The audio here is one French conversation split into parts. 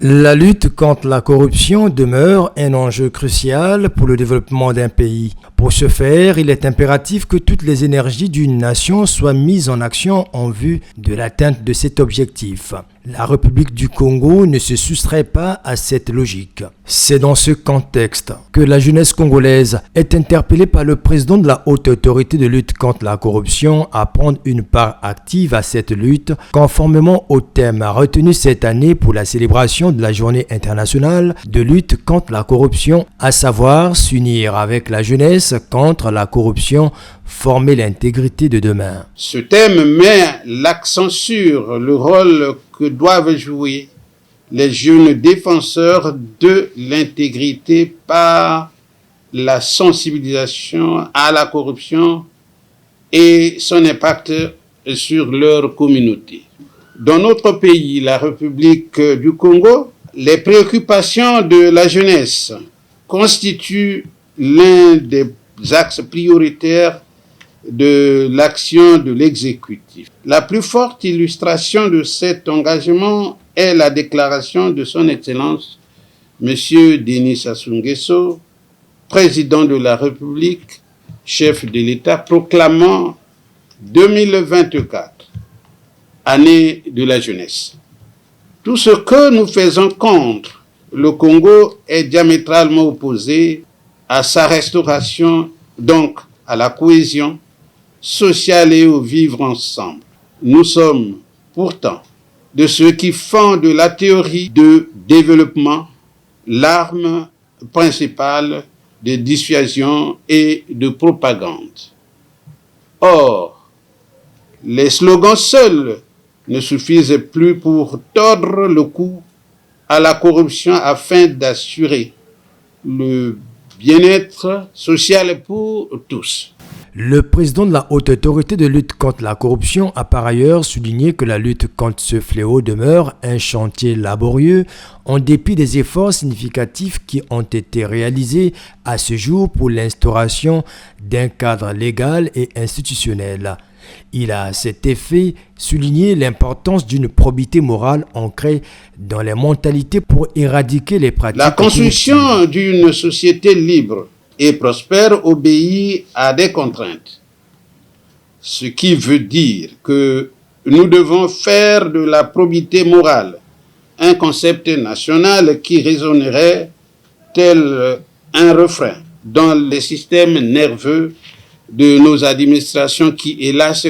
La lutte contre la corruption demeure un enjeu crucial pour le développement d'un pays. Pour ce faire, il est impératif que toutes les énergies d'une nation soient mises en action en vue de l'atteinte de cet objectif. La République du Congo ne se soustrait pas à cette logique. C'est dans ce contexte que la jeunesse congolaise est interpellée par le président de la Haute Autorité de lutte contre la corruption à prendre une part active à cette lutte, conformément au thème retenu cette année pour la célébration de la Journée internationale de lutte contre la corruption, à savoir s'unir avec la jeunesse contre la corruption, former l'intégrité de demain. Ce thème met l'accent sur le rôle que doivent jouer les jeunes défenseurs de l'intégrité par la sensibilisation à la corruption et son impact sur leur communauté. Dans notre pays, la République du Congo, les préoccupations de la jeunesse constituent l'un des axes prioritaires de l'action de l'exécutif. La plus forte illustration de cet engagement est la déclaration de son Excellence, M. Denis Sassou Nguesso, président de la République, chef de l'État, proclamant 2024, année de la jeunesse. Tout ce que nous faisons contre le Congo est diamétralement opposé à sa restauration, donc à la cohésion sociale et au vivre ensemble. Nous sommes pourtant de ceux qui font de la théorie de développement l'arme principale de dissuasion et de propagande. Or, les slogans seuls ne suffisent plus pour tordre le cou à la corruption afin d'assurer le bien-être social pour tous. Le président de la Haute Autorité de lutte contre la corruption a par ailleurs souligné que la lutte contre ce fléau demeure un chantier laborieux en dépit des efforts significatifs qui ont été réalisés à ce jour pour l'instauration d'un cadre légal et institutionnel. Il a à cet effet souligné l'importance d'une probité morale ancrée dans les mentalités pour éradiquer les pratiques. La construction d'une société libre et prospère obéit à des contraintes. Ce qui veut dire que nous devons faire de la probité morale un concept national qui résonnerait tel un refrain dans les systèmes nerveux de nos administrations qui, hélas,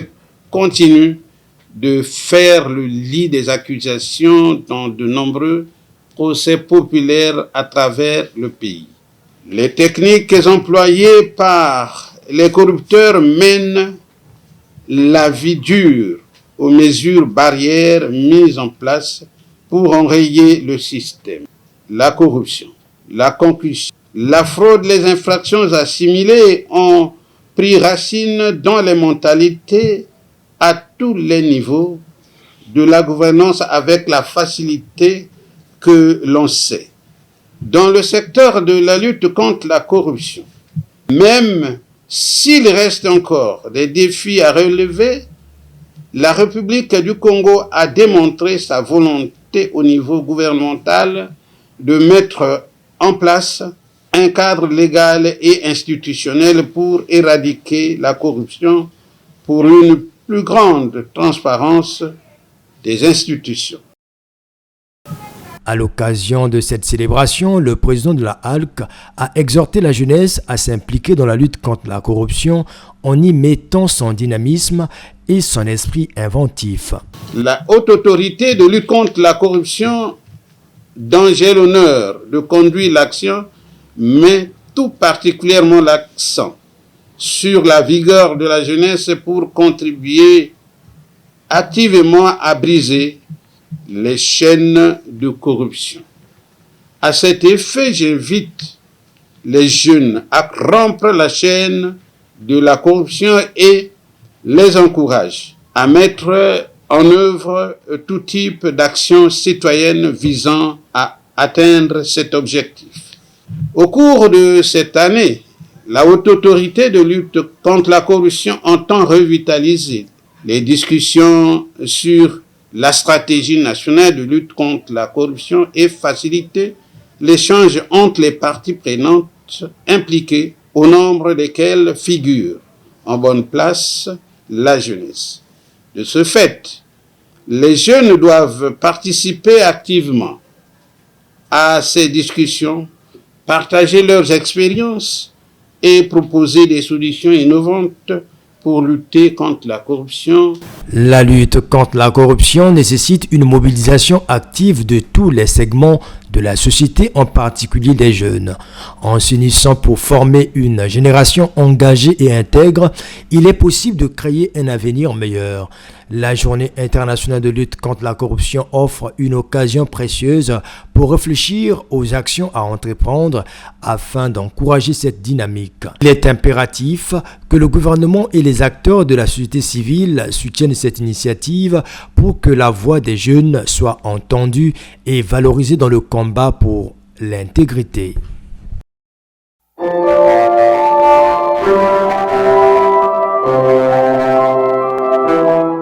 continuent de faire le lit des accusations dans de nombreux procès populaires à travers le pays. Les techniques employées par les corrupteurs mènent la vie dure aux mesures barrières mises en place pour enrayer le système. La corruption, la concussion, la fraude, les infractions assimilées ont pris racine dans les mentalités à tous les niveaux de la gouvernance avec la facilité que l'on sait. Dans le secteur de la lutte contre la corruption, même s'il reste encore des défis à relever, la République du Congo a démontré sa volonté au niveau gouvernemental de mettre en place un cadre légal et institutionnel pour éradiquer la corruption, pour une plus grande transparence des institutions. À l'occasion de cette célébration, le président de la HALC a exhorté la jeunesse à s'impliquer dans la lutte contre la corruption en y mettant son dynamisme et son esprit inventif. La Haute Autorité de lutte contre la corruption, dont j'ai l'honneur de conduire l'action, met tout particulièrement l'accent sur la vigueur de la jeunesse pour contribuer activement à briser les chaînes de corruption. À cet effet, j'invite les jeunes à rompre la chaîne de la corruption et les encourage à mettre en œuvre tout type d'actions citoyennes visant à atteindre cet objectif. Au cours de cette année, la Haute Autorité de lutte contre la corruption entend revitaliser les discussions sur la stratégie nationale de lutte contre la corruption et faciliter l'échange entre les parties prenantes impliquées, au nombre desquelles figure en bonne place la jeunesse. De ce fait, les jeunes doivent participer activement à ces discussions, partager leurs expériences et proposer des solutions innovantes pour lutter contre la corruption. La lutte contre la corruption nécessite une mobilisation active de tous les segments de la société, en particulier des jeunes. En s'unissant pour former une génération engagée et intègre, il est possible de créer un avenir meilleur. La Journée internationale de lutte contre la corruption offre une occasion précieuse pour réfléchir aux actions à entreprendre afin d'encourager cette dynamique. Il est impératif que le gouvernement et les acteurs de la société civile soutiennent cette initiative pour que la voix des jeunes soit entendue et valorisée dans le combat pour l'intégrité.